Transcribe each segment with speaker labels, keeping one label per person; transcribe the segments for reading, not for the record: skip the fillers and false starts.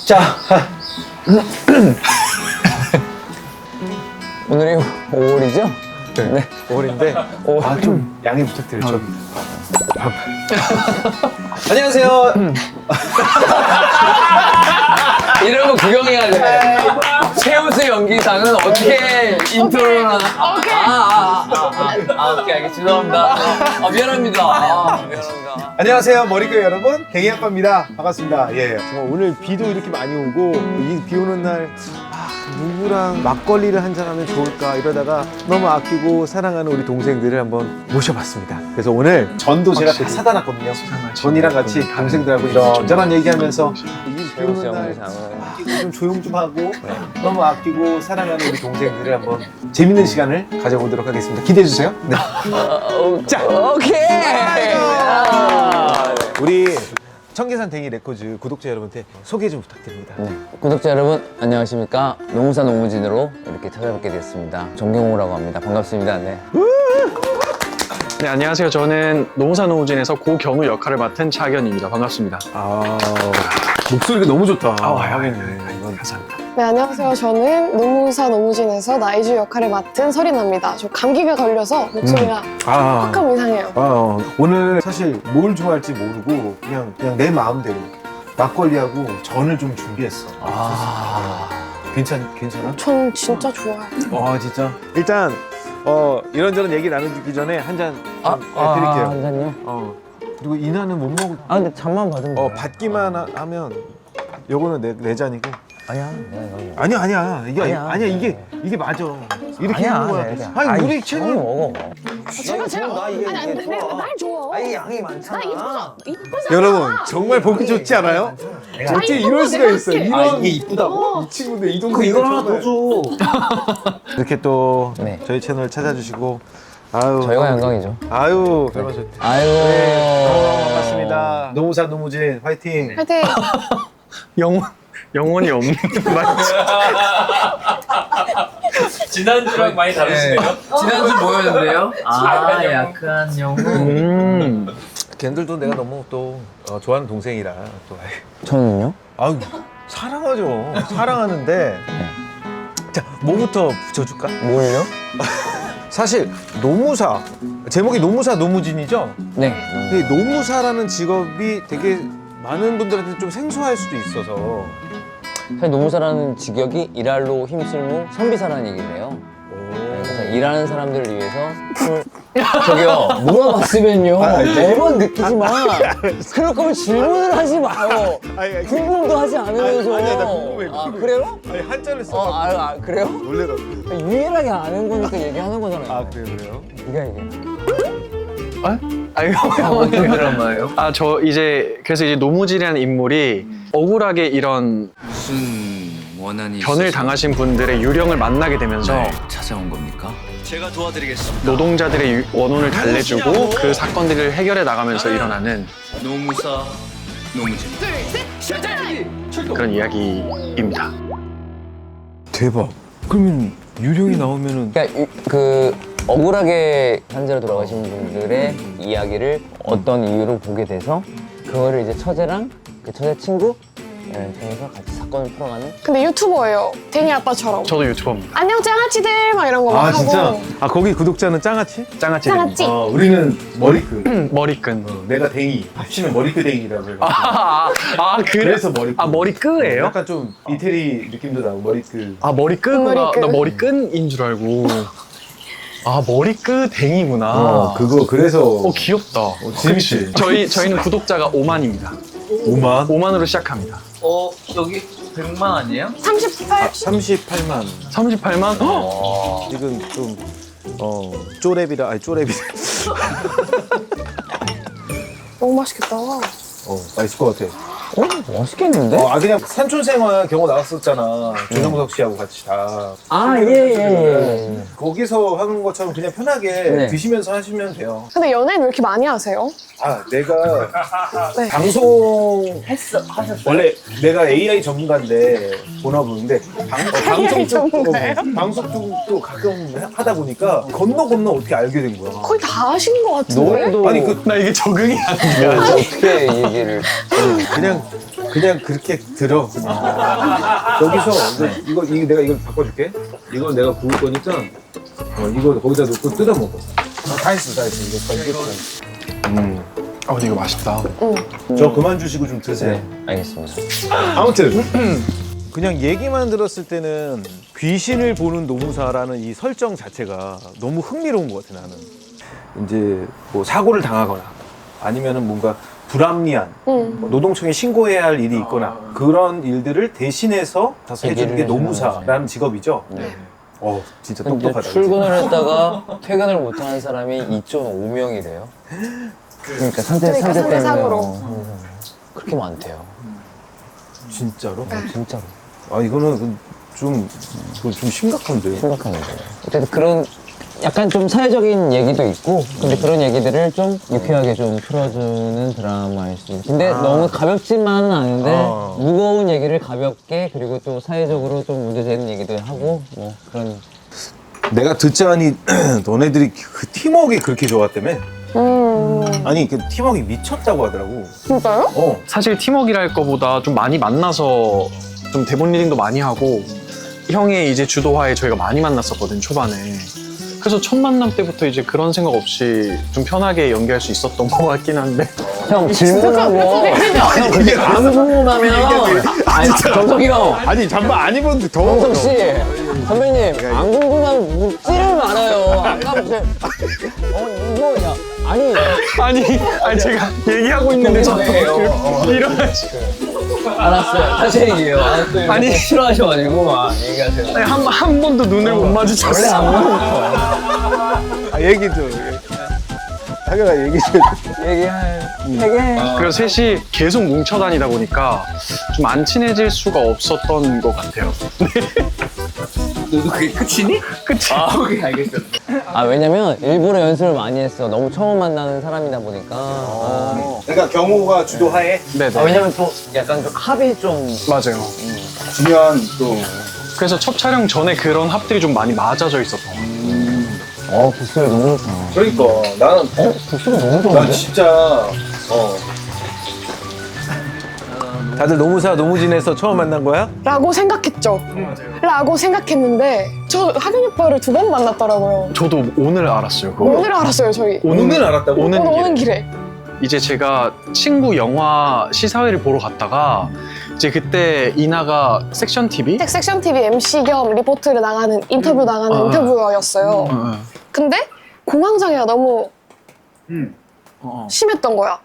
Speaker 1: 자,
Speaker 2: 오늘이 5월이죠?
Speaker 1: 네. 5월인데 좀 양해 부탁드려요. 안녕하세요.
Speaker 2: 이런 거 구경해야 돼. 최우수 연기상은 어떻게 인트로를 하나? 오케이, 알겠습니다. 죄송합니다. 미안합니다. 미안합니다.
Speaker 1: 안녕하세요. 머리끝 여러분. 갱이 아빠입니다. 반갑습니다. 예. 정말 오늘 비도 이렇게 많이 오고 이 비 오는 날 누구랑 막걸리를 한잔하면 좋을까 이러다가 너무 아끼고 사랑하는 우리 동생들을 한번 모셔봤습니다. 그래서 오늘 전도 제가 다 사다 놨거든요. 전이랑 같이 동생들하고 이런저런 얘기하면서 이 비 오는 날 좀 조용 좀 하고 너무 아끼고 사랑하는 우리 동생들을 한번 재밌는 시간을 가져보도록 하겠습니다. 기대해 주세요. 네. 자,
Speaker 2: 오케이.
Speaker 1: 우리 청계산 댕이 레코즈 구독자 여러분한테 소개 좀 부탁드립니다.
Speaker 2: 구독자 여러분, 안녕하십니까? 노무사 노무진으로 이렇게 찾아뵙게 되었습니다. 정경호라고 합니다. 반갑습니다. 네.
Speaker 3: 네, 안녕하세요. 저는 노무사 노무진에서 고경우 역할을 맡은 차견입니다. 반갑습니다.
Speaker 1: 목소리가 너무 좋다.
Speaker 3: 하겠네. 감사합니다.
Speaker 4: 네, 안녕하세요. 저는 노무사 노무진에서 나이주 역할을 맡은 설인아입니다. 저 감기가 걸려서 목소리가 조금 이상해요.
Speaker 1: 오늘 사실 뭘 좋아할지 모르고 그냥 내 마음대로 막걸리하고 전을 좀 준비했어. 괜찮아?
Speaker 4: 전 진짜 좋아요.
Speaker 1: 진짜? 일단 이런저런 얘기 나누기 전에 한 잔 드릴게요.
Speaker 2: 한 잔요?
Speaker 1: 그리고 이나는 못 먹을.
Speaker 2: 근데 잠만 받으면 돼요.
Speaker 1: 받기만 하면 요거는 내 잔이고.
Speaker 2: 아니야, 내가 이거.
Speaker 1: 아니야. 아니야. 이게 맞아. 이렇게 하는 거야.
Speaker 2: 네,
Speaker 1: 아니 우리
Speaker 2: 형이
Speaker 1: 채널
Speaker 2: 먹어.
Speaker 4: 제가 아니 날 줘.
Speaker 2: 양이 많잖아.
Speaker 4: 나 이쁘잖아.
Speaker 1: 여러분 정말 보기 좋지 않아요? 어떻게 이럴 수가 있어? 이런
Speaker 5: 이게 이쁘다고?
Speaker 1: 이 친구들 이 동생
Speaker 5: 이걸 하나 더 줘.
Speaker 1: 이렇게 또
Speaker 2: 네.
Speaker 1: 저희 채널 찾아주시고 아유
Speaker 2: 저희가 영광이죠.
Speaker 1: 아유 별 말씀.
Speaker 2: 아이고.
Speaker 1: 네, 반갑습니다. 노무사 노무진 화이팅.
Speaker 4: 화이팅.
Speaker 3: 영혼이 없는 맞지?
Speaker 5: 지난주랑 많이 다르시네요.
Speaker 2: 지난주 뭐였는데요?
Speaker 5: 약한 영혼.
Speaker 1: 걔들도 내가 너무 또 좋아하는 동생이라 또
Speaker 2: 저는요?
Speaker 1: 아유 사랑하죠. 사랑하는데 자 뭐부터 붙여줄까?
Speaker 2: 뭘요?
Speaker 1: 사실 노무사 제목이 노무사 노무진이죠.
Speaker 2: 네.
Speaker 1: 근데 노무사라는 직업이 되게 많은 분들한테 좀 생소할 수도 있어서
Speaker 2: 사실 노무사라는 직역이 일할로 힘쓸모 선비사라는 얘기인데요. 그래서 일하는 사람들을 위해서 저기요 물어봤으면요 매번 느끼지 마. 그럴 거면 질문을 하지 마요. 궁금도 하지 않으면서.
Speaker 1: 아니야, 나 궁금해.
Speaker 2: 그래요?
Speaker 1: 아니 한자를 써.
Speaker 2: 그래요?
Speaker 1: 놀래라.
Speaker 2: 유일하게 아는 거니까 얘기하는 거잖아요.
Speaker 1: 그래요?
Speaker 2: 네가 얘기해.
Speaker 3: 아이고,
Speaker 2: 드라마예요?
Speaker 3: 저 그래서 이제 노무진이라는 인물이 억울하게 이런
Speaker 6: 무슨 원한이
Speaker 3: 변을 당하신 분들의 유령을 만나게 되면서
Speaker 6: 찾아온 겁니까? 제가 도와드리겠습니다.
Speaker 3: 노동자들의 원혼을 달래주고 그 사건들을 해결해 나가면서 일어나는
Speaker 6: 노무사 노무진.
Speaker 3: 그런 이야기입니다.
Speaker 1: 대박. 그러면 유령이 나오면은
Speaker 2: 그러니까 그 억울하게 산재로 돌아가신 분들의 이야기를 어떤 이유로 보게 돼서 그거를 이제 처제랑 그 처제 친구 통해서 같이 사건을 풀어가는.
Speaker 4: 근데 유튜버예요. 데니 아빠처럼.
Speaker 3: 저도 유튜버입니다.
Speaker 4: 안녕 짱아찌들 막 이런 거 막 하고.
Speaker 1: 거기 구독자는 짱아치?
Speaker 3: 짱아찌.
Speaker 4: 짱아찌.
Speaker 1: 우리는 머리끈.
Speaker 3: 머리끈.
Speaker 1: 내가 댕이. 합치면 머리끈댕이라고 해가지고.
Speaker 3: 그래?
Speaker 1: 그래서 머리끈.
Speaker 3: 머리끄예요?
Speaker 1: 약간 좀 이태리 느낌도 나고 머리끈.
Speaker 3: 머리끄구나.
Speaker 4: 머리끈.
Speaker 3: 나 머리끈인 줄 알고. 머리끄 댕이구나.
Speaker 1: 그거 그래서
Speaker 3: 귀엽다.
Speaker 1: 재밌지.
Speaker 3: 저희는 구독자가 5만입니다.
Speaker 1: 5만?
Speaker 3: 5만으로 시작합니다.
Speaker 5: 여기 100만 아니에요?
Speaker 4: 38.
Speaker 1: 38만.
Speaker 3: 38만?
Speaker 1: 지금 좀 쪼렙이라 쪼렙이라.
Speaker 4: 너무 맛있겠다.
Speaker 1: 맛있을 것 같아.
Speaker 2: 맛있겠는데?
Speaker 1: 그냥 산촌생활 경호 나왔었잖아. 조정석 씨하고 같이 다.
Speaker 2: 예.
Speaker 1: 거기서 하는 것처럼 그냥 편하게
Speaker 2: 네.
Speaker 1: 드시면서 하시면 돼요.
Speaker 4: 근데 연애는 왜 이렇게 많이 하세요?
Speaker 1: 내가
Speaker 4: 네.
Speaker 1: 하셨어요? 원래 내가 AI 전문가인데 본업인데
Speaker 4: AI 전문가예요?
Speaker 1: 방송 쪽도 가끔 하다 보니까 건너 어떻게 알게 된 거야.
Speaker 4: 거의 다 하신 것 같은데?
Speaker 2: 노래도
Speaker 1: 아니
Speaker 3: 나 이게 적응이 안 돼.
Speaker 2: 어떻게 얘기를.
Speaker 1: 그냥 그냥 그렇게 들어. 여기서 이거 내가 이걸 바꿔줄게. 이거 내가 구울 거니까 이거 거기다 넣고 뜯어 먹어. 다 했어. 이거
Speaker 3: 근데 이거 맛있다.
Speaker 1: 저 그만 주시고 좀 드세요.
Speaker 2: 알겠습니다.
Speaker 1: 아무튼 그냥 얘기만 들었을 때는 귀신을 보는 노무사라는 이 설정 자체가 너무 흥미로운 것 같아 나는. 이제 뭐 사고를 당하거나 아니면은 뭔가 불합리한 뭐 노동청에 신고해야 할 일이 있거나 그런 일들을 대신해서 해주는 게 노무사라는 직업이죠. 진짜
Speaker 2: 근데
Speaker 1: 똑똑하다.
Speaker 2: 출근을 했다가 퇴근을 못하는 사람이 2.5명이래요. 그러니까
Speaker 4: 상대상으로.
Speaker 2: 그렇게 많대요.
Speaker 1: 진짜로?
Speaker 2: 진짜로.
Speaker 1: 아 이거는 좀 심각한데요.
Speaker 2: 심각합니다. 어쨌든 그런 약간 좀 사회적인 얘기도 있고 근데 그런 얘기들을 좀 유쾌하게 좀 풀어주는 드라마일 수 있습니다. 근데 너무 가볍지만은 않은데 무거운 얘기를 가볍게 그리고 또 사회적으로 좀 문제되는 얘기도 하고 뭐 그런.
Speaker 1: 내가 듣자니 너네들이 그 팀워크가 그렇게 좋았다며? 아니 그 팀워크 미쳤다고 하더라고.
Speaker 4: 진짜요?
Speaker 3: 사실 팀워크랄 거보다 좀 많이 만나서 좀 대본 리딩도 많이 하고 형의 이제 주도하에 저희가 많이 만났었거든요, 초반에. 그래서 첫 만남 때부터 이제 그런 생각 없이 좀 편하게 연기할 수 있었던 것 같긴 한데.
Speaker 2: 형 질문하고 형 그게 안 궁금하면 아니 정석이 형
Speaker 1: 아니 잠바 안 입었는데 더워.
Speaker 2: 정석 씨 선배님 안 궁금하면 묻지를 말아요. 아까부터 이거 야 아니
Speaker 3: 제가 얘기하고 있는데 자꾸 일어나시.
Speaker 2: 알았어요. 다시 얘기해요.
Speaker 3: 아니,
Speaker 2: 싫어하셔가지고 얘기하세요.
Speaker 3: 아니, 한 번도 눈을 못 마주쳤어.
Speaker 2: 원래 안 보는
Speaker 1: 얘기 좀. 자기가 얘기 좀.
Speaker 2: 얘기할 되게
Speaker 3: 그래서 셋이 계속 뭉쳐 다니다 보니까 좀 안 친해질 수가 없었던 것 같아요.
Speaker 5: 너도 그게 끝이니?
Speaker 3: 끝이.
Speaker 5: 오케이, 알겠어.
Speaker 2: 왜냐면 일부러 연습을 많이 했어. 너무 처음 만나는 사람이다 보니까.
Speaker 1: 그러니까 경호가 주도하에
Speaker 3: 네네.
Speaker 2: 왜냐면 또 약간 좀 합이 좀
Speaker 3: 맞아요.
Speaker 1: 중요한 또.
Speaker 3: 그래서 첫 촬영 전에 그런 합들이 좀 많이 맞아져 있었던 것 같아요.
Speaker 2: 목소리 너무 좋다.
Speaker 1: 그러니까 나는
Speaker 2: 목소리 너무 좋은데?
Speaker 1: 난 진짜 다들 노무진에서 처음 만난 거야?
Speaker 4: 라고 생각했죠. 라고 생각했는데 저 하균이 오빠를 2번 만났더라고요.
Speaker 3: 저도 오늘 알았어요. 그거.
Speaker 4: 오늘 알았어요, 저희.
Speaker 1: 오늘 알았다고?
Speaker 4: 오는 길에.
Speaker 3: 이제 제가 친구 영화 시사회를 보러 갔다가 이제 그때 이나가 섹션 TV?
Speaker 4: 섹션 TV MC 겸 리포트를 나가는 인터뷰 나가는 인터뷰어였어요. 근데 공황장애가 너무 심했던 거야.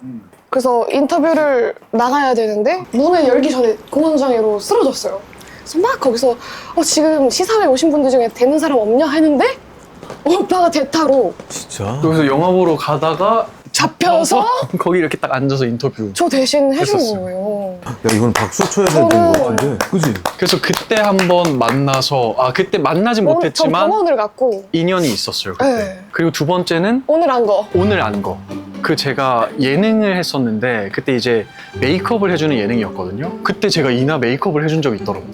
Speaker 4: 그래서 인터뷰를 나가야 되는데 문을 열기 전에 공황장애로 쓰러졌어요. 그래서 막 거기서 지금 시사회 오신 분들 중에 되는 사람 없냐 했는데 오빠가 대타로
Speaker 1: 진짜?
Speaker 3: 그래서 영화 보러 가다가
Speaker 4: 잡혀서
Speaker 3: 거기 이렇게 딱 앉아서 인터뷰.
Speaker 4: 저 대신 해준
Speaker 3: 했었어요.
Speaker 4: 거예요.
Speaker 1: 야 이건 박수 쳐야 되는 거 같은데. 그지?
Speaker 3: 그래서 그때 한번 만나서 그때 만나진
Speaker 4: 저
Speaker 3: 못했지만
Speaker 4: 병원을 갔고
Speaker 3: 인연이 있었어요 그때.
Speaker 4: 네.
Speaker 3: 그리고 두 번째는
Speaker 4: 오늘 한 거.
Speaker 3: 오늘 안 거. 그 제가 예능을 했었는데 그때 이제 메이크업을 해주는 예능이었거든요. 그때 제가 이나 메이크업을 해준 적이 있더라고요.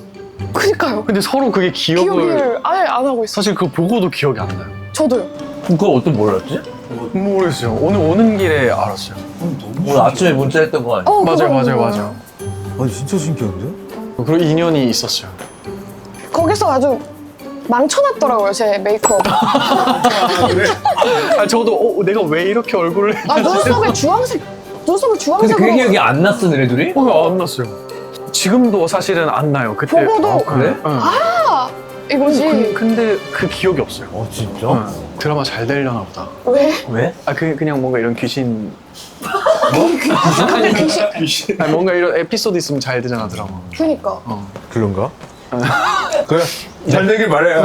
Speaker 4: 그니까요.
Speaker 3: 근데 서로 그게
Speaker 4: 기억을 아예 안 하고 있어.
Speaker 3: 사실 그거 보고도 기억이 안 나요.
Speaker 4: 저도요.
Speaker 5: 그거 어떤 몰랐지?
Speaker 3: 모르겠어요. 오늘 오는 길에 알았어요.
Speaker 5: 오늘 아침에 문자했던 거 아니야?
Speaker 3: 맞아요.
Speaker 1: 아니 진짜 신기한데?
Speaker 3: 그리고 인연이 있었어요.
Speaker 4: 거기서 아주 망쳐놨더라고요, 제 메이크업.
Speaker 3: 저도 내가 왜 이렇게 얼굴을
Speaker 4: 눈썹에 주황색으로.
Speaker 5: 근데 그 기억이 안 났어, 너네들이?
Speaker 3: 안 났어요. 지금도 사실은 안 나요. 그때.
Speaker 4: 보고도.
Speaker 5: 그래?
Speaker 3: 응.
Speaker 4: 이거지.
Speaker 3: 근데 그 기억이 없어요.
Speaker 1: 진짜?
Speaker 3: 응. 드라마 잘 되려나 보다.
Speaker 4: 왜?
Speaker 5: 왜?
Speaker 3: 그냥 뭔가 이런 귀신.
Speaker 4: 귀신.
Speaker 3: 뭔가 이런 에피소드 있으면 잘 되잖아, 드라마.
Speaker 4: 그니까.
Speaker 1: 그런가? 그래 잘 되길 바래요.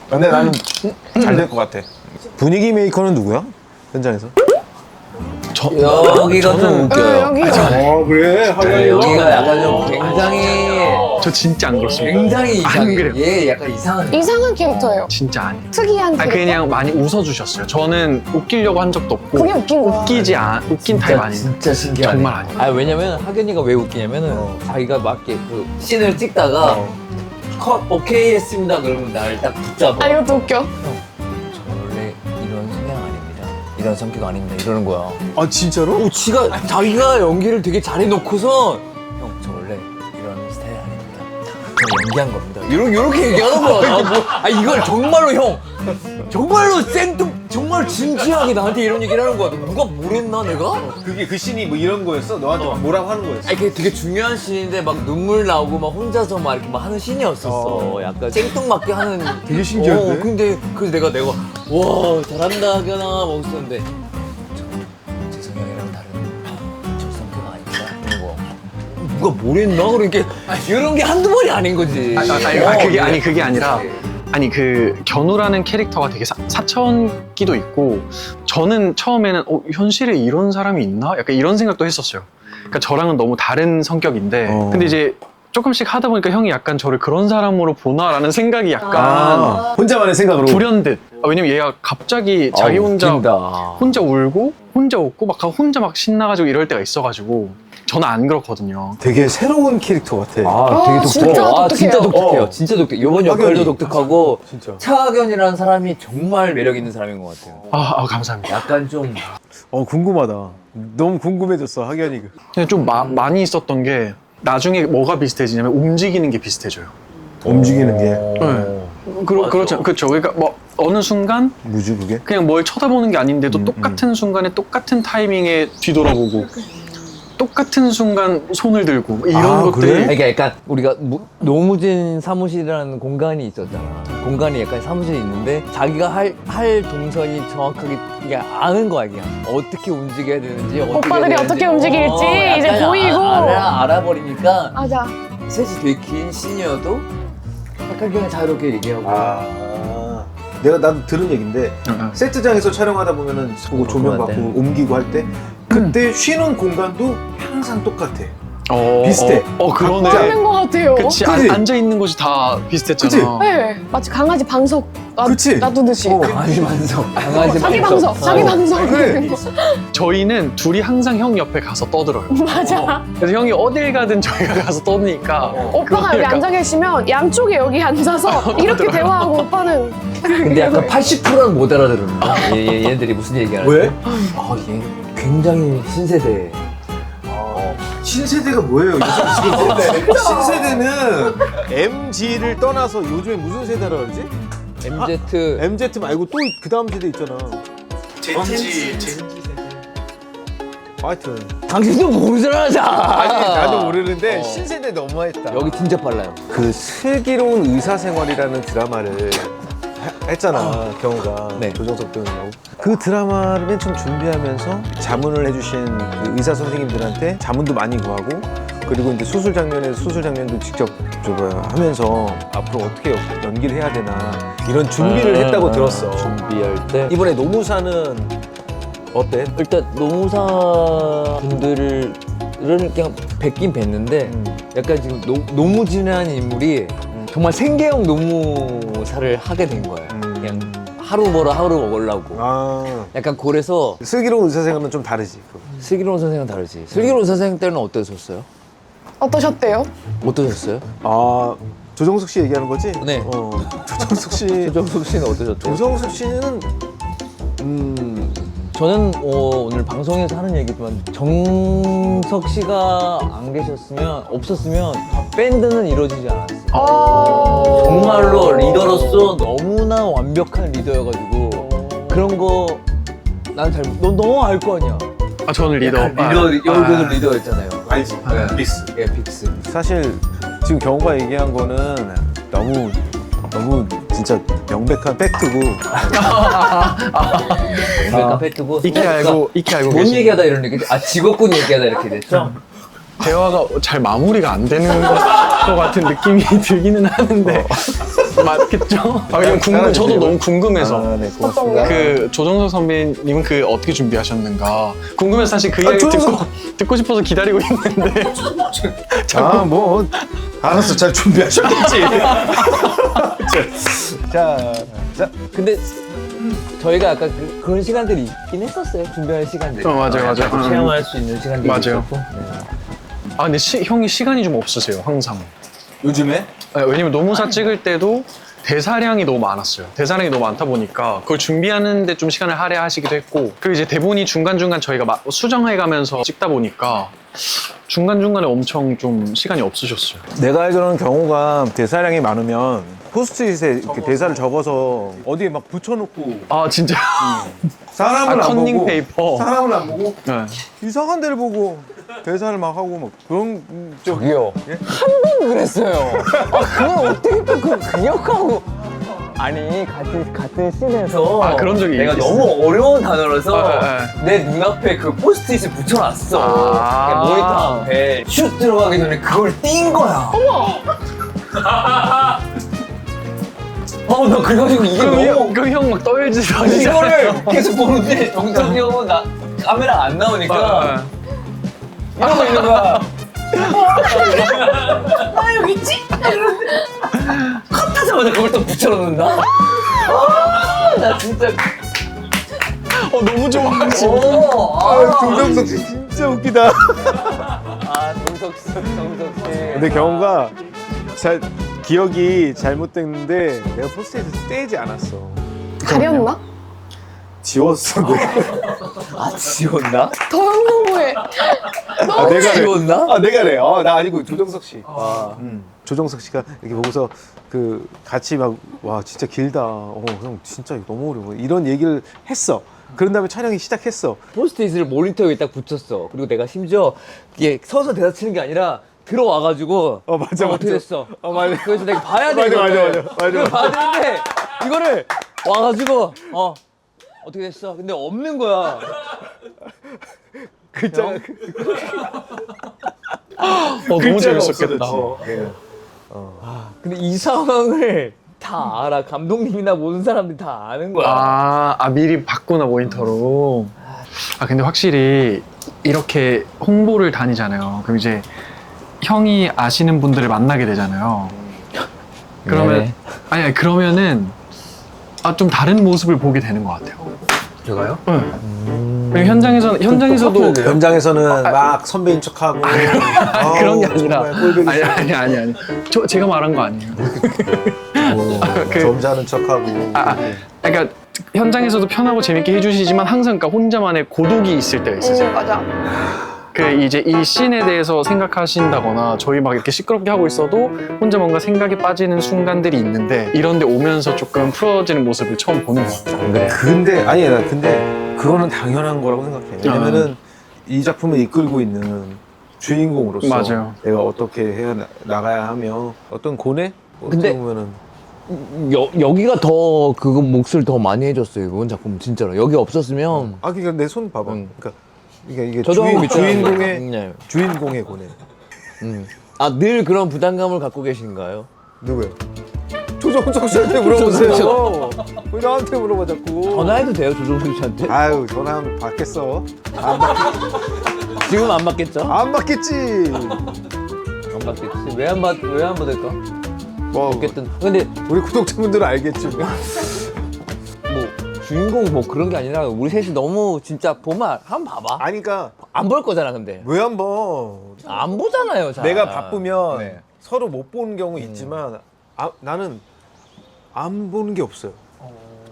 Speaker 1: 근데 나는 잘 될 것 같아. 분위기 메이커는 누구야? 현장에서?
Speaker 5: 여기가 좀 웃겨요.
Speaker 4: 여기가.
Speaker 1: 그래?
Speaker 5: 네, 여기가 약간 좀 굉장히
Speaker 3: 저 진짜 안 그렇습니다.
Speaker 5: 굉장히
Speaker 3: 안
Speaker 5: 이상해.
Speaker 3: 그래요.
Speaker 5: 얘 약간 이상한.
Speaker 4: 이상한 캐릭터예요.
Speaker 3: 진짜 아니에요.
Speaker 4: 특이한 캐릭터.
Speaker 3: 그냥 많이 웃어주셨어요. 저는 웃기려고 한 적도 없고.
Speaker 4: 그게 웃긴 거야.
Speaker 3: 웃긴 타입 아니에요.
Speaker 5: 진짜 신기하네.
Speaker 3: 정말 아니에요.
Speaker 5: 왜냐면 하균이가 왜 웃기냐면은 자기가 막 이렇게 그 씬을 찍다가 컷 오케이 했습니다 그러면 나를 딱 붙잡아.
Speaker 4: 이것도 웃겨.
Speaker 5: 저 원래 이런 성향 아닙니다. 이런 성격 아닙니다. 이러는 거야.
Speaker 1: 아 진짜로?
Speaker 5: 자기가 연기를 되게 잘해놓고서 스타일 아닙니다. 저 연기한 겁니다. 이렇게 얘기하는 거야. 이걸 정말로 형, 정말로 정말 진지하게 나한테 이런 얘기를 하는 거야. 누가 뭐랬나 내가?
Speaker 1: 그게 그 씬이 뭐 이런 거였어? 너한테 막 뭐라고 하는 거였어?
Speaker 5: 그게 되게 중요한 씬인데 막 눈물 나오고 막 혼자서 막 이렇게 막 하는 씬이었었어. 약간 생뚱맞게 하는.
Speaker 1: 되게 신기한데?
Speaker 5: 근데 그래서 내가 와 잘한다 하거나 뭐 했었는데 재성이 형이랑 다른 저 성격 아닙니다. 이런 거. 누가 뭐랬나? 그러니까 이런 게 한두 번이 아닌 거지.
Speaker 3: 그게 아니라 아니 그 견우라는 캐릭터가 되게 사천기도 있고 저는 처음에는 현실에 이런 사람이 있나? 약간 이런 생각도 했었어요. 그러니까 저랑은 너무 다른 성격인데 근데 이제 조금씩 하다 보니까 형이 약간 저를 그런 사람으로 보나라는 생각이 약간
Speaker 1: 혼자만의 생각으로.
Speaker 3: 불현듯. 왜냐면 얘가 갑자기 자기 혼자
Speaker 5: 웃긴다.
Speaker 3: 혼자 울고 혼자 웃고 막 혼자 막 신나가지고 이럴 때가 있어가지고 저는 안 그렇거든요.
Speaker 1: 되게 새로운 캐릭터 같아.
Speaker 5: 되게
Speaker 4: 진짜
Speaker 5: 독특해요. 진짜
Speaker 4: 독특해요.
Speaker 5: 독특해요. 진짜 독특해. 이번 역할도
Speaker 1: 학연이.
Speaker 5: 독특하고
Speaker 1: 진짜.
Speaker 5: 차학연이라는 사람이 정말 매력 있는 사람인 것 같아요.
Speaker 3: 감사합니다.
Speaker 5: 약간 좀
Speaker 1: 궁금하다. 너무 궁금해졌어, 학연이.
Speaker 3: 근데 좀 많이 있었던 게 나중에 뭐가 비슷해지냐면 움직이는 게 비슷해져요.
Speaker 1: 움직이는 게.
Speaker 3: 네. 그렇죠. 그러니까 뭐 어느 순간
Speaker 1: 뭐지, 그게?
Speaker 3: 그냥 뭘 쳐다보는 게 아닌데도 똑같은 순간에 똑같은 타이밍에 뒤돌아보고 똑같은 순간 손을 들고 이런 것들이
Speaker 1: 그래?
Speaker 5: 그러니까 약간 우리가 노무진 사무실이라는 공간이 있었잖아. 공간이 약간 사무실이 있는데 자기가 할 동선이 정확하게 그냥 아는 거야. 그냥 어떻게 움직여야 되는지
Speaker 4: 오빠들이 어떻게 움직일지 이제
Speaker 5: 약간
Speaker 4: 보이고.
Speaker 5: 알아버리니까
Speaker 4: 맞아.
Speaker 5: 셋이 되게 긴 씬이어도 약간 그냥 자유롭게 얘기하고
Speaker 1: 나도 들은 얘기인데 세트장에서 촬영하다 보면은 보고 조명 받고
Speaker 5: 그런데.
Speaker 1: 옮기고 할 때 그때 쉬는 공간도 항상 똑같아. 비슷해.
Speaker 3: 그러네.
Speaker 4: 맞는 것 같아요.
Speaker 3: 그치,
Speaker 1: 그치?
Speaker 3: 앉아있는 곳이 다 비슷했잖아.
Speaker 4: 네, 마치 강아지 방석
Speaker 1: 그치?
Speaker 4: 놔두듯이.
Speaker 5: 강아지 반성. 강아지
Speaker 4: 자기 방석, 자기 방석.
Speaker 1: 그래.
Speaker 3: 저희는 둘이 항상 형 옆에 가서 떠들어요.
Speaker 4: 맞아.
Speaker 3: 그래서 형이 어딜 가든 저희가 가서 떠드니까
Speaker 4: 오빠가 여기 앉아 계시면 양쪽에 여기 앉아서 이렇게 대화하고 오빠는
Speaker 5: 근데 약간 80%는 못 알아들은 거야. 얘네들이 무슨 얘기하는지.
Speaker 1: 왜?
Speaker 5: 얘 굉장히 신세대.
Speaker 1: 신세대가 뭐예요? 요즘 지금 신세대는 MG를 떠나서 요즘에 무슨 세대라 그러지?
Speaker 5: MZ.
Speaker 1: MZ 말고 또 그 다음 세대 있잖아. 하여튼
Speaker 5: 당신도 모르잖아.
Speaker 1: 나도 모르는데 신세대 너무했다.
Speaker 5: 여기 진짜 빨라요.
Speaker 1: 그 슬기로운 의사생활이라는 드라마를 했잖아, 경우가.
Speaker 5: 네.
Speaker 1: 조정석 배우님하고. 그 드라마를 맨 처음 준비하면서 자문을 해주신 그 의사 선생님들한테 자문도 많이 구하고, 그리고 이제 수술 장면도 직접 하면서 앞으로 어떻게 연기를 해야 되나 이런 준비를 했다고 들었어.
Speaker 5: 준비할 때.
Speaker 1: 이번에 노무사는 어때?
Speaker 5: 일단 노무사 분들을 그냥 뵙긴 뵀는데 약간 지금 너무 진한 인물이 정말 생계형 노무사를 하게 된 거예요. 그냥 하루 먹으려고. 약간 그래서
Speaker 1: 슬기로운 의사생활은 좀 다르지.
Speaker 5: 슬기로운 선생은 다르지. 슬기로운 선생 때는 어떠셨어요?
Speaker 4: 어떠셨대요?
Speaker 5: 어떠셨어요?
Speaker 1: 조정석 씨 얘기하는 거지?
Speaker 5: 네.
Speaker 1: 조정석 씨.
Speaker 5: 조정석 씨는 어떠셨죠?
Speaker 1: 조정석 씨는
Speaker 5: 저는 오늘 방송에서 하는 얘기지만 정석 씨가 안 계셨으면 없었으면 밴드는 이루어지지 않았어요. 정말로 리더로서 너무나 완벽한 리더여가지고 그런 거 난 너 너무 알 거 아니야.
Speaker 3: 저는 리더.
Speaker 5: 여기도 리더였잖아요.
Speaker 1: 알지. 빅스.
Speaker 5: 예, 빅스.
Speaker 1: 사실 지금 경호가 얘기한 거는 너무 진짜 명백한 팩트고.
Speaker 5: 카페 뜨고
Speaker 3: 익히 알고
Speaker 5: 뭔
Speaker 3: 계신.
Speaker 5: 얘기하다 이런 얘기. 직업군 얘기하다 이렇게 됐죠.
Speaker 3: 대화가 잘 마무리가 안 되는 것 같은 느낌이 들기는 하는데 맞겠죠? 왜냐면 저도 너무 궁금해서.
Speaker 1: 네, 고맙습니다.
Speaker 3: 그 조정석 선배님은 그 어떻게 준비하셨는가 궁금해서 사실 그 이야기 듣고 싶어서 기다리고 있는데
Speaker 1: 뭐 알았어, 잘 준비하셨겠지. 자,
Speaker 5: 근데 저희가 아까 그런 시간들이 있긴 했었어요. 준비할 시간들이.
Speaker 3: 맞아요.
Speaker 5: 체험할 수 있는 시간들이
Speaker 3: 맞아요.
Speaker 5: 있었고.
Speaker 3: 근데 형이 시간이 좀 없으세요 항상.
Speaker 1: 요즘에?
Speaker 3: 왜냐면 노무사 찍을 때도 대사량이 너무 많았어요. 대사량이 너무 많다 보니까 그걸 준비하는데 좀 시간을 할애하시기도 했고, 그리고 이제 대본이 중간중간 저희가 수정해가면서 찍다 보니까 중간중간에 엄청 좀 시간이 없으셨어요.
Speaker 1: 내가 알기로는 경호가 대사량이 많으면 포스트잇에 이렇게 대사를 적어서 어디에 막 붙여놓고
Speaker 3: 아 진짜?
Speaker 1: 사람을 안
Speaker 3: 컨닝
Speaker 1: 보고
Speaker 3: 페이퍼.
Speaker 1: 사람을 안 보고
Speaker 3: 네.
Speaker 1: 이상한 데를 보고 대사를 막 하고 막 그런 좀
Speaker 2: 저기요. 한 번 그랬어요. 아, 그걸 어떻게 또 기억하고. 아니, 같은 씬에서.
Speaker 3: 아, 그런 적이
Speaker 2: 내가
Speaker 3: 있었어요?
Speaker 2: 너무 어려운 단어라서
Speaker 3: 네,
Speaker 2: 내 눈앞에 그 포스트잇을 붙여놨어.
Speaker 3: 아.
Speaker 2: 그냥 모니터 앞에. 슛 들어가기 전에 그걸 띈 거야. 어머! 나 그래가지고 이게 너무.
Speaker 3: 그럼 형 막 떨지도
Speaker 2: 이거를 계속 보는데 정석이 형은 나 카메라 안 나오니까 이러고 있는 거야. 나 여기 있지? 컷하자마자 그걸 또 붙여놓는다? 나 진짜.
Speaker 3: 너무 좋아하지.
Speaker 1: 조정석 씨 진짜 웃기다.
Speaker 2: 정석 씨.
Speaker 1: 근데 경호가 기억이 잘못됐는데 내가 포스트잇을 떼지 않았어.
Speaker 4: 가렸나?
Speaker 1: 지웠어 내가.
Speaker 2: 지웠나?
Speaker 4: 더 너무해.
Speaker 1: 아, 내가
Speaker 2: 지웠나?
Speaker 1: 내가 그래. 나 아니고 조정석 씨. 조정석 씨가 이렇게 보고서 그 같이 막 와 진짜 길다. 형 진짜 너무 어려워. 이런 얘기를 했어. 그런 다음에 촬영이 시작했어.
Speaker 5: 포스트잇을 모니터에 딱 붙였어. 그리고 내가 심지어 이게 서서 대사 치는 게 아니라 들어와가지고
Speaker 1: 맞아,
Speaker 5: 어떻게
Speaker 1: 맞아.
Speaker 5: 됐어?
Speaker 1: 맞아.
Speaker 5: 그래서 내가 봐야 돼.
Speaker 1: 맞아,
Speaker 5: 이거를.
Speaker 1: 맞아.
Speaker 5: 이걸 봐야 되는데 이거를 와가지고 어떻게 됐어? 근데 없는 거야.
Speaker 1: 글자
Speaker 3: 너무 재밌었겠다.
Speaker 5: 근데 이 상황을 다 알아. 감독님이나 모든 사람들이 다 아는 거야.
Speaker 3: 미리 봤구나 모니터로. 근데 확실히 이렇게 홍보를 다니잖아요. 그럼 이제 형이 아시는 분들을 만나게 되잖아요. 그러면
Speaker 5: 네.
Speaker 3: 아니 그러면은 좀 다른 모습을 보게 되는 것 같아요.
Speaker 5: 제가요?
Speaker 3: 그리고 현장에서도
Speaker 1: 현장에서는 막 선배인 척하고
Speaker 3: 그런 게 아니라
Speaker 1: 정말 꼴보기 싫어.
Speaker 3: 아니. 제가 말한 거 아니에요.
Speaker 1: 점잖은 척하고
Speaker 3: 그러니까 현장에서도 편하고 재밌게 해주시지만 항상 그러니까 혼자만의 고독이 있을 때가 있어요.
Speaker 4: 맞아.
Speaker 3: 그 이제 이 씬에 대해서 생각하신다거나 저희 막 이렇게 시끄럽게 하고 있어도 혼자 뭔가 생각에 빠지는 순간들이 있는데 이런 데 오면서 조금 풀어지는 모습을 처음 보는 것 같아요.
Speaker 2: 안 그래?
Speaker 1: 근데 그거는 당연한 거라고 생각해. 왜냐면은 이 작품을 이끌고 있는 주인공으로서
Speaker 3: 맞아요.
Speaker 1: 내가 어떻게 해 나가야 하며 어떤 고뇌?
Speaker 5: 근데-
Speaker 1: 어떻게 보면은
Speaker 5: 여기가 더 그거 몫을 더 많이 해줬어요. 이번 작품 진짜로. 여기 없었으면
Speaker 1: 그러니까 내 손 봐봐.
Speaker 5: 응.
Speaker 1: 그러니까 이게
Speaker 5: 저도 하고 있잖아요. 네.
Speaker 1: 주인공의 고뇌.
Speaker 5: 늘 그런 부담감을 갖고 계신가요?
Speaker 1: 누구야? 조정석 씨한테 물어보세요. 왜 나한테 물어봐 자꾸.
Speaker 5: 전화해도 돼요, 조정석 씨한테?
Speaker 1: 아유 전화하면 받겠어.
Speaker 5: 지금 안 받겠죠?
Speaker 1: 안 받겠지.
Speaker 5: 안 받겠지. 왜 안 받을까?
Speaker 1: 뭐
Speaker 5: 어쨌든 근데
Speaker 1: 우리 구독자분들은 알겠지.
Speaker 5: 뭐 주인공 뭐 그런 게 아니라 우리 셋이 너무 진짜 보면 한번 봐봐.
Speaker 1: 아니 그러니까
Speaker 5: 안 볼 거잖아, 근데.
Speaker 1: 왜 한번
Speaker 5: 안 보잖아요, 잘.
Speaker 1: 내가 바쁘면
Speaker 5: 네.
Speaker 1: 서로 못 보는 경우 있지만 나는 안 보는 게 없어요.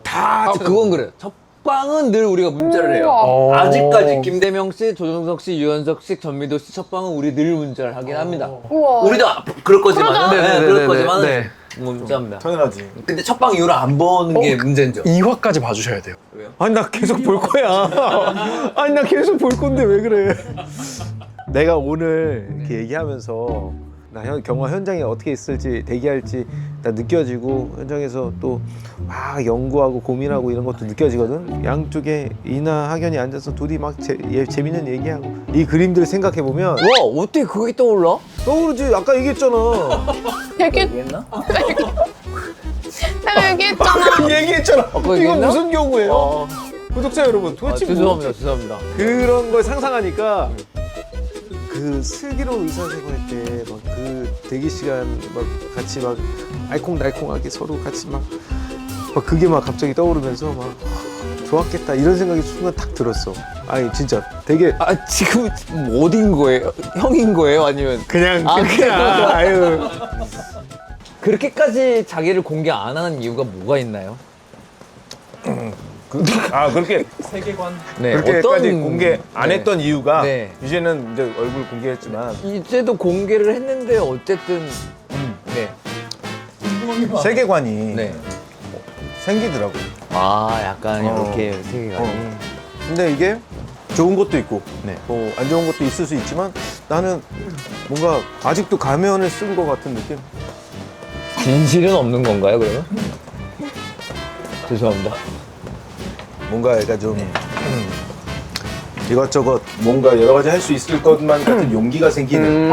Speaker 1: 다
Speaker 5: 그건 그래. 첫방은 늘 우리가 문자를 해요.
Speaker 4: 우와.
Speaker 5: 아직까지 김대명 씨, 조정석 씨, 유연석 씨, 전미도 씨 첫방은 우리 늘 문자를 하긴 합니다.
Speaker 4: 우와.
Speaker 5: 우리도 그럴 거지만, 그럴 거지만
Speaker 3: 네.
Speaker 5: 문자입니다.
Speaker 1: 당연하지.
Speaker 5: 근데 첫방 이후로 안 보는 게 문제죠.
Speaker 3: 2화까지 봐주셔야 돼요.
Speaker 1: 아니 나 계속 볼 거야. 아니 나 계속 볼 건데 왜 그래? 내가 오늘 이렇게 얘기하면서 나 경화 현장에 어떻게 있을지 대기할지 다 느껴지고 현장에서 또 막 연구하고 고민하고 이런 것도 느껴지거든. 양쪽에 이나 학연이 앉아서 둘이 막 재밌는 얘기하고 이 그림들 생각해 보면
Speaker 5: 와, 어떻게 그게 떠올라?
Speaker 1: 떠오르지. 아까 얘기했잖아.
Speaker 5: 얘기했나?
Speaker 4: 내가 얘기했잖아.
Speaker 1: 얘기했잖아. 이건
Speaker 5: 얘기했나?
Speaker 1: 무슨 경우예요? 구독자 여러분 도대체 뭐
Speaker 5: 죄송합니다.
Speaker 1: 그런 걸 상상하니까 그 슬기로운 의사생활 때 막 그 대기 시간 막 같이 막 알콩달콩하게 서로 같이 막 그게 막 갑자기 떠오르면서 막 좋았겠다 이런 생각이 순간 딱 들었어. 아니 진짜 되게
Speaker 5: 지금 어딘 거예요? 형인 거예요? 아니면
Speaker 1: 그냥
Speaker 5: 그냥.
Speaker 1: 아유
Speaker 5: 그렇게까지 자기를 공개 안 하는 이유가 뭐가 있나요?
Speaker 1: 그렇게
Speaker 5: 네,
Speaker 1: 그렇게까지 공개 안
Speaker 5: 네.
Speaker 1: 했던 이유가
Speaker 5: 네.
Speaker 1: 이제는 이제 얼굴 공개했지만
Speaker 5: 이제도 공개를 했는데 어쨌든 네.
Speaker 1: 세계관이
Speaker 5: 네.
Speaker 1: 생기더라고.
Speaker 5: 아 약간
Speaker 1: 어.
Speaker 5: 이렇게 세계관이.
Speaker 1: 근데 이게 좋은 것도 있고
Speaker 5: 네.
Speaker 1: 안 좋은 것도 있을 수 있지만 나는 뭔가 아직도 가면을 쓴 것 같은 느낌.
Speaker 5: 진실은 없는 건가요 그러면? 죄송합니다.
Speaker 1: 뭔가 애가 좀 이것저것 뭔가 여러 가지 할 수 있을 것만 같은 용기가 생기는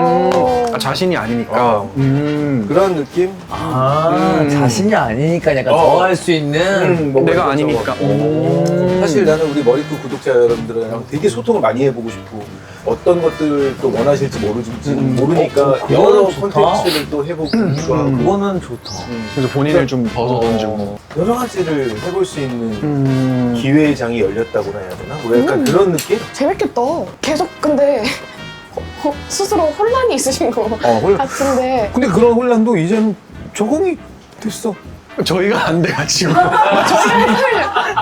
Speaker 3: 자신이 아니니까.
Speaker 1: 그런 느낌?
Speaker 5: 자신이 아니니까 약간 더 할 수 있는
Speaker 1: 뭔가
Speaker 3: 내가
Speaker 1: 이것저것.
Speaker 3: 아니니까.
Speaker 1: 사실 나는 우리 머리투 구독자 여러분들이랑 되게 소통을 많이 해보고 싶고 어떤 것들도 원하실지 모르니까 여러
Speaker 5: 좋다.
Speaker 1: 콘텐츠를 또 해보고 싶고 하고
Speaker 5: 그거는 좋다.
Speaker 3: 그래서 본인을 좀 벗어던지고.
Speaker 1: 여러 가지를 해볼 수 있는 기회의 장이 열렸다고나 해야 되나? 뭐 약간 그런 느낌?
Speaker 4: 재밌겠다. 계속 근데 스스로 혼란이 있으신 거 같은데.
Speaker 1: 근데 그런 혼란도 이제는 적응이 됐어.
Speaker 3: 저희가 안 돼가지고.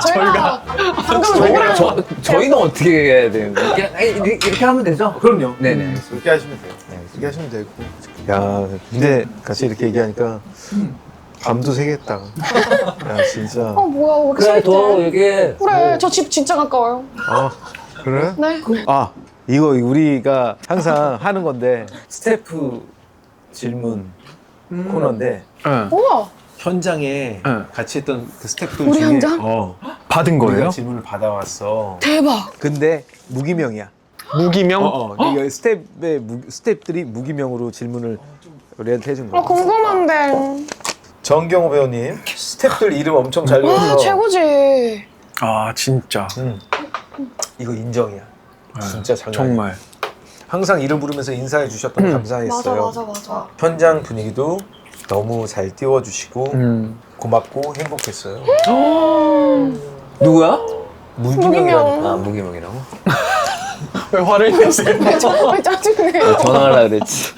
Speaker 4: 저희가 방금 누구랑
Speaker 5: 저희는 어떻게 해야 되는데? 그냥 이렇게 하면 되죠?
Speaker 1: 그럼요.
Speaker 5: 네네.
Speaker 1: 그렇게 하시면 돼요. 그렇게 하시면 되고. 야, 근데 같이 이렇게 얘기하니까 밤도 새겠다. 야, 진짜.
Speaker 4: 뭐야 왜 이렇게
Speaker 5: 그래 더
Speaker 4: 재밌대.
Speaker 5: 이게
Speaker 4: 그래 저 집 진짜 가까워요.
Speaker 1: 아, 그래?
Speaker 4: 네.
Speaker 1: 아, 이거 우리가 항상 하는 건데 스태프 질문 코너인데
Speaker 3: 응.
Speaker 4: 우와
Speaker 1: 현장에
Speaker 3: 응.
Speaker 1: 같이 했던 그 스태프들
Speaker 4: 우리
Speaker 1: 중에
Speaker 4: 현장?
Speaker 3: 받은
Speaker 1: 우리가
Speaker 3: 거예요?
Speaker 1: 질문을 받아왔어.
Speaker 4: 대박.
Speaker 1: 근데 무기명이야.
Speaker 3: 무기명?
Speaker 1: 그러니까 스텝들이 무기명으로 질문을 우리한테 해준 거야.
Speaker 4: 궁금한데.
Speaker 1: 정경호 배우님, 스텝들 이름 엄청 잘
Speaker 4: 와
Speaker 1: 외워서
Speaker 4: 최고지.
Speaker 3: 아, 진짜.
Speaker 1: 이거 인정이야. 진짜 장난.
Speaker 3: 정말.
Speaker 1: 항상 이름 부르면서 인사해 주셨던 거 감사했어요.
Speaker 4: 맞아.
Speaker 1: 현장 분위기도 너무 잘 띄워주시고 고맙고 행복했어요.
Speaker 5: 누구야?
Speaker 1: 무기명이라니까.
Speaker 5: 아 무기명이라고?
Speaker 3: 왜 화를 내세요?
Speaker 4: 왜 짜증내?
Speaker 5: 전화하려고 그랬지.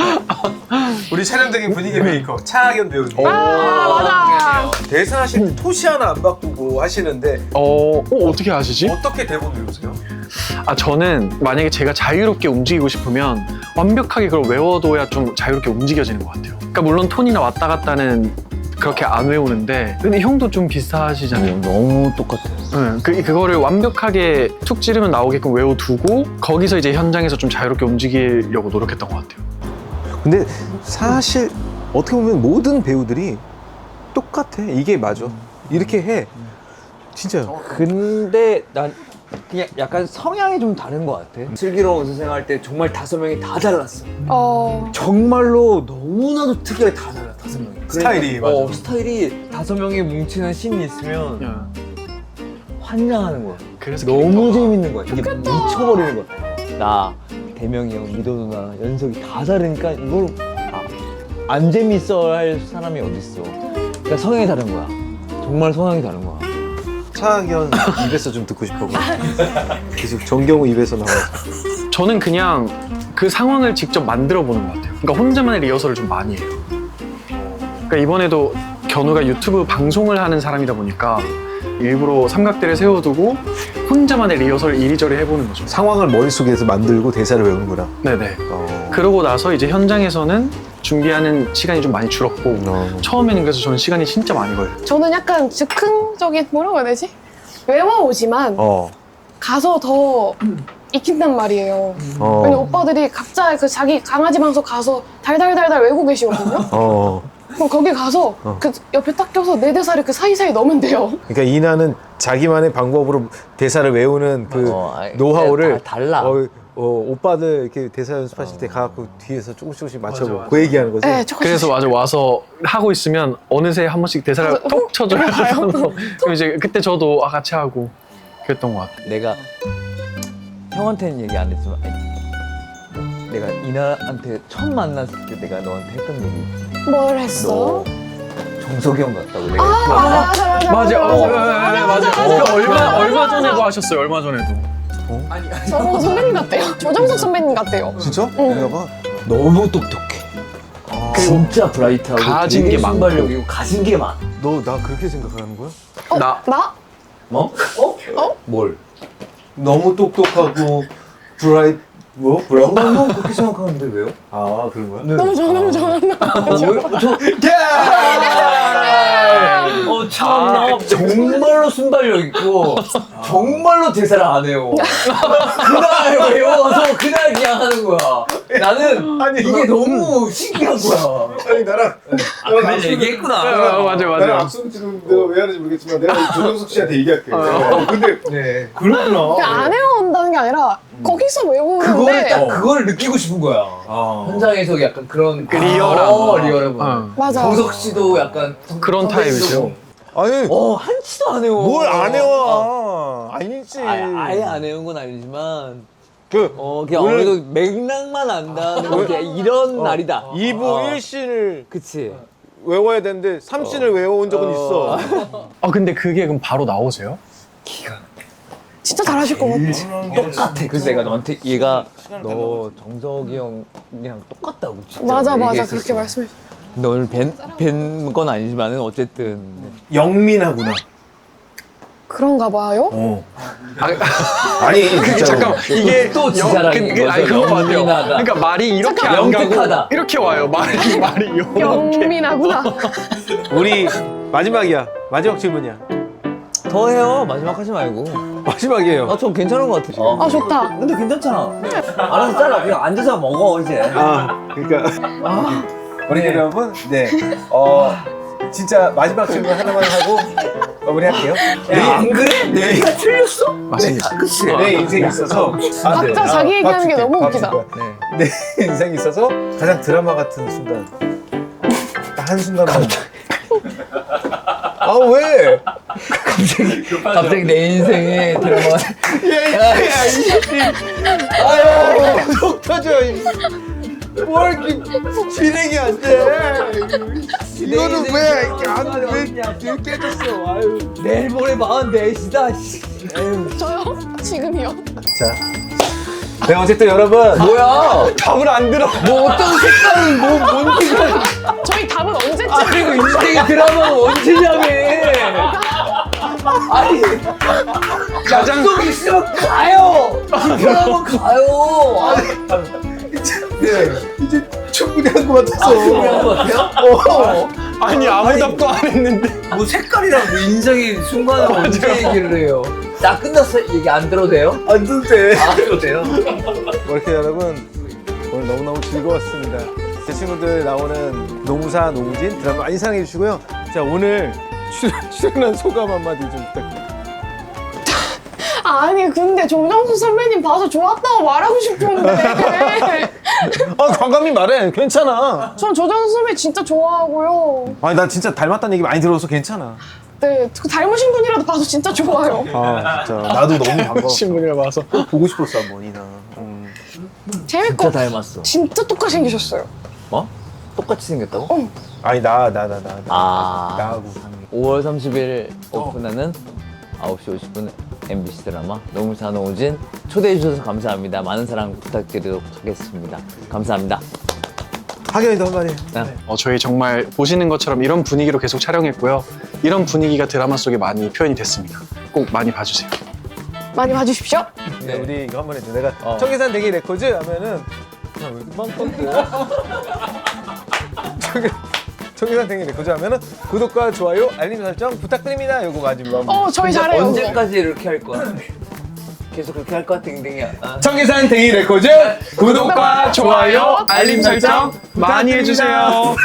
Speaker 1: 우리 촬영장의 분위기 메이커 차하견 배우님.
Speaker 4: 맞아.
Speaker 1: 대사하실 때 토시 하나 안 바꾸고 하시는데
Speaker 3: 어떻게 아시지?
Speaker 1: 어떻게 대본 외우세요?
Speaker 3: 아, 저는 만약에 제가 자유롭게 움직이고 싶으면 완벽하게 그걸 외워둬야 좀 자유롭게 움직여지는 것 같아요. 그러니까 물론 톤이나 왔다 갔다는 그렇게 안 외우는데 근데 형도 좀 비슷하시잖아요.
Speaker 5: 너무 똑같아.
Speaker 3: 응, 그거를 완벽하게 툭 찌르면 나오게끔 외워두고 거기서 이제 현장에서 좀 자유롭게 움직이려고 노력했던 것 같아요.
Speaker 1: 근데 사실 어떻게 보면 모든 배우들이 똑같아. 이게 맞아. 이렇게 해. 진짜.
Speaker 5: 근데 난 그냥 약간 성향이 좀 다른 것 같아. 슬기로운 의사생 할 때 정말 5명이 다 잘났어. 정말로 너무나도 특이하게 다 달라 5명이.
Speaker 1: 스타일이 맞아.
Speaker 5: 스타일이 5명이 뭉치는 씬이 있으면
Speaker 3: 야,
Speaker 5: 환장하는 거야.
Speaker 3: 그래서
Speaker 5: 너무 재밌는 거야. 이게 미쳐버리는 거야. 나, 대명이 형, 미도 누나, 연석이 다 다르니까 이걸 안 재밌어 할 사람이 어딨어. 그러니까 성향이 다른 거야. 정말 성향이 다른 거야.
Speaker 1: 차하견 입에서 좀 듣고 싶어. 계속 정경호 입에서 나와서.
Speaker 3: 저는 그냥 그 상황을 직접 만들어 보는 것 같아요. 그러니까 혼자만의 리허설을 좀 많이 해요. 그러니까 이번에도 견우가 유튜브 방송을 하는 사람이다 보니까 일부러 삼각대를 세워두고 혼자만의 리허설을 이리저리 해보는 거죠.
Speaker 1: 상황을 머릿속에서 만들고 대사를 외우는구나.
Speaker 3: 네네. 그러고 나서 이제 현장에서는 준비하는 시간이 좀 많이 줄었고 처음에는 그래서 저는 시간이 진짜 많이 걸려요.
Speaker 4: 저는 약간 즉흥적인 뭐라고 해야 되지? 외워오지만 가서 더 익힌단 말이에요. 왜냐면 오빠들이 각자 그 자기 강아지 방송 가서 달달달달 외우고 계시거든요. 그럼 거기 가서 그 옆에 딱 껴서 내 대사를 그 사이사이 넣으면 돼요.
Speaker 1: 그러니까 이나는 자기만의 방법으로 대사를 외우는 그 노하우를
Speaker 5: 다 달라.
Speaker 1: 오빠들 이렇게 대사 연습하실 때 가갖고 뒤에서 조금씩 맞춰보고 그 얘기하는 거지.
Speaker 4: 네, 조금씩.
Speaker 3: 그래서 맞아 와서 하고 있으면 어느새 한 번씩 대사를 톡 쳐줘요. 그럼 이제 그때 저도 같이 하고 그랬던 것 같아요.
Speaker 5: 내가 형한테는 얘기 안 했지만 내가 이나한테 처음 만났을 때 내가 너한테 했던 얘기.
Speaker 4: 뭘 했어?
Speaker 5: 너 정석이 형 같다고 내가.
Speaker 3: 맞아. 얼마 전에도 하셨어요. 얼마 전에도.
Speaker 4: 저보고 선배님 같대요. 조정석 선배님 같대요.
Speaker 1: 진짜?
Speaker 4: 응.
Speaker 1: 내가 봐.
Speaker 5: 너무 똑똑해. 진짜 브라이트하고
Speaker 3: 가진
Speaker 5: 되게
Speaker 3: 게 많고.
Speaker 5: 순발력이고 가진 게 많아.
Speaker 1: 너 나 그렇게 생각하는 거야?
Speaker 3: 나
Speaker 4: 나?
Speaker 5: 뭐? 뭘?
Speaker 1: 너무 똑똑하고 브라운?
Speaker 5: 형 그렇게 생각하는데 왜요?
Speaker 1: 아 그런 거야?
Speaker 4: 너무 좋아, 너무 좋아.
Speaker 5: 참나 정말로 순발력 있고 정말로 대사를 안 해요. 그날 외워서 그날 그냥 하는 거야. 나는
Speaker 1: 아니,
Speaker 5: 이게 너무 신기한 거야.
Speaker 1: 아니 나랑
Speaker 5: 그날 얘기했구나.
Speaker 3: 맞아
Speaker 1: 나랑 악수 지금 내가 왜 하는지 모르겠지만 내가 조정석 씨한테 얘기할게. 근데
Speaker 5: 네.
Speaker 1: 그렇구나.
Speaker 4: 그냥 안 외워온다는 게 아니라 거기서
Speaker 5: 그거를
Speaker 4: 외우는데
Speaker 5: 딱 그걸 느끼고 싶은 거야. 현장에서 약간 그런
Speaker 3: 리얼한.
Speaker 5: 리얼한 거.
Speaker 3: 어.
Speaker 4: 맞아.
Speaker 5: 정석 씨도 약간
Speaker 3: 그런 타입이죠.
Speaker 1: 아니
Speaker 5: 한치도 안 해요.
Speaker 1: 뭘 안 해와? 아니지.
Speaker 5: 아예 안 해온 건 아니지만
Speaker 1: 그
Speaker 5: 그냥
Speaker 1: 오늘-
Speaker 5: 어느 정도 맥락만 안다는 게 이런 날이다.
Speaker 1: 2부 1씬을
Speaker 5: 그치.
Speaker 1: 외워야 되는데 3씬을 외워온 적은 있어.
Speaker 3: 아 근데 그게 그럼 바로 나오세요?
Speaker 4: 진짜 잘하실 것 같아.
Speaker 5: 똑같아. 그래서 내가 너한테 얘가 너 정석이 형이랑 똑같다고 진짜
Speaker 4: 맞아, 맞아.
Speaker 5: 얘기했었어.
Speaker 4: 그렇게 말씀해.
Speaker 5: 널 뵌건 아니지만은 어쨌든
Speaker 1: 영민하구나.
Speaker 4: 그런가 봐요?
Speaker 1: 아니 진짜로.
Speaker 3: 잠깐 이게
Speaker 5: 또 지사랑인 거죠.
Speaker 3: 아니 그거 같아요.
Speaker 5: 영민하다.
Speaker 3: 그러니까 말이 이렇게
Speaker 4: 잠깐.
Speaker 3: 안 가고
Speaker 5: 영특하다.
Speaker 3: 이렇게 와요. 말이 이렇게.
Speaker 4: 영민하구나.
Speaker 1: 우리 마지막이야. 마지막 질문이야.
Speaker 5: 더 해요. 마지막 하지 말고.
Speaker 1: 마지막이에요.
Speaker 5: 좀 괜찮은 것 같아.
Speaker 4: 아, 좋다.
Speaker 5: 근데 괜찮잖아. 알아서 잘라. 그냥 앉아서 먹어 이제.
Speaker 1: 그러니까 우리 여러분, 네, 진짜 마지막 질문 하나만 하고 마무리할게요.
Speaker 5: 안 그래? 내가 틀렸어?
Speaker 3: 맞습니다.
Speaker 5: 그치.
Speaker 1: 내 인생에 있어서
Speaker 4: 각자 자기 얘기하는 게 너무 웃기다.
Speaker 5: 네.
Speaker 1: 내 인생에 있어서 가장 드라마 같은 순간. 딱 한 순간만. 아 왜?
Speaker 5: 갑자기 내 인생에 드라마.
Speaker 1: 아유, 속 터져. 뭘 이렇게 진행이 안 돼? 이거는 왜 이렇게 왜 깨졌어? 아유.
Speaker 5: 내일 모레 44시다.
Speaker 4: 저요? 지금이요?
Speaker 1: 자, 네 어쨌든 여러분
Speaker 5: 뭐야?
Speaker 1: 답을 안 들어.
Speaker 5: 뭐 어떤 색깔은 뭔 색깔?
Speaker 4: 저희 답은 언제쯤?
Speaker 5: 그리고 인생의 드라마가 언제냐며. 아니 약속 있으면 가요. 드라마 가요.
Speaker 1: 이제 충분히 한 것 같아서.
Speaker 5: 그런 것 같아요?
Speaker 3: 아니 아무 답도 안 했는데.
Speaker 5: 뭐 색깔이랑 뭐 인생의 순간을 언제 얘기를 해요? 나 끝났어 얘기 안 들어도 돼요?
Speaker 1: 안 돼도 돼.
Speaker 5: 안 들어도 돼요?
Speaker 1: 이렇게 여러분 오늘 너무너무 즐거웠습니다. 제 친구들 나오는 노무사, 노무진 드라마 많이 사랑해 주시고요. 자 오늘 출연한 소감 한마디 좀 부탁드립니다.
Speaker 4: 아니, 근데 조정수 선배님 봐서 좋았다고 말하고 싶었는데.
Speaker 1: 과감히 말해. 괜찮아.
Speaker 4: 전 조정수 선배 진짜 좋아하고요.
Speaker 1: 아니 나 진짜 닮았다는 얘기 많이 들어서 괜찮아.
Speaker 4: 네, 그 닮으신 분이라도 봐서 진짜 좋아요.
Speaker 1: 아 진짜 나도 너무 반가워.
Speaker 3: 신문을 봐서.
Speaker 1: 보고 싶었어 한번 이나.
Speaker 4: 재밌고
Speaker 5: 진짜 닮았어.
Speaker 4: 진짜 똑같이 생기셨어요.
Speaker 5: 뭐? 똑같이 생겼다고?
Speaker 1: 아니 나
Speaker 5: 아.
Speaker 1: 나하고.
Speaker 5: 5월 30일 오픈하는 9시 50분 MBC 드라마 노무사 노무진 초대해 주셔서 감사합니다. 많은 사랑 부탁드리도록 하겠습니다. 감사합니다.
Speaker 1: 하경이도 한마디.
Speaker 3: 저희 정말 보시는 것처럼 이런 분위기로 계속 촬영했고요. 이런 분위기가 드라마 속에 많이 표현이 됐습니다. 꼭 많이 봐주세요.
Speaker 4: 많이 봐주십시오.
Speaker 1: 네. 우리 이거 한번 해줘. 내가 청계산 대기 레코즈 하면은 왜 이렇게 뻔뻔해? 청계산 대기 레코즈 하면은 구독과 좋아요, 알림 설정 부탁드립니다. 요거 마지막.
Speaker 4: 저희 잘해요.
Speaker 5: 언제까지 이렇게 할 거야? 계속 그렇게 할 거야 댕댕이야.
Speaker 1: 청계산 대기 레코즈
Speaker 3: 구독과 좋아요, 알림 설정 많이 해주세요.